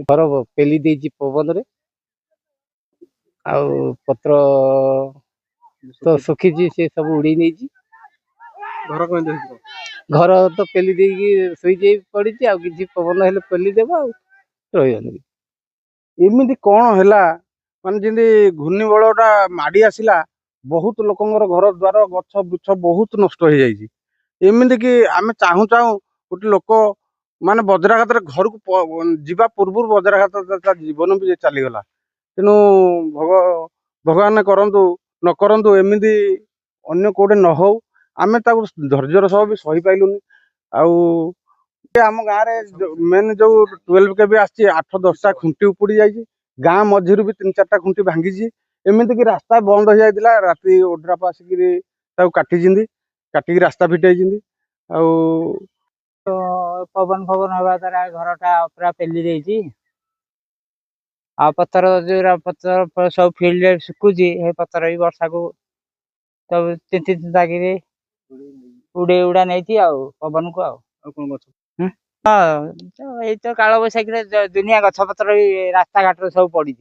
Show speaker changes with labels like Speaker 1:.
Speaker 1: घर पेली देइछि पवन रे आउ पत्र तो सुखी से सब उड़ी नहीं।
Speaker 2: घर कहीं
Speaker 1: घर तो पेली देकी शोई जाई पड़ी आ किसी पवन हेले पेली देव आ रही
Speaker 2: एमती कौन है मान जमी घूर्णिबलटा माड़ी आसला बहुत लोकंर घर द्वार गछ वृक्ष बहुत नष्ट हो जाइए। एमती कि आम चाहू चाहू गोटे लोक माने वज्राघात घर को जीवा पूर्व वज्राघात जीवन भी चलीगला। तेणु भगवान करंतु न करंतु एमती अन्य कोडे न हो आमे धैर्यर सह भी सही पाइलुनी। आम गाँव मेन जो 12 के भी आसी 8-10टा खुंटी उपुड़ी जाइए। गाँ मझिरू भी 3-4टा खुंटी भांगी एमती कि रास्ता बंद हो जाता राति ओड्राप आसिक काटिकी रास्ता फिटाई
Speaker 1: पवन फवन हवा द्वारा घरटा पूरा पेली देइछि आ पत्थर जो पत्थर सब फील्ड सुकुची पत्थर भी वर्षा को सब चिंती चिंता कि उड़े उड़ा नहीं पवन को हाँ तो काल बैशाखी दुनिया गछ पत्र रास्ता घाट सब पड़ी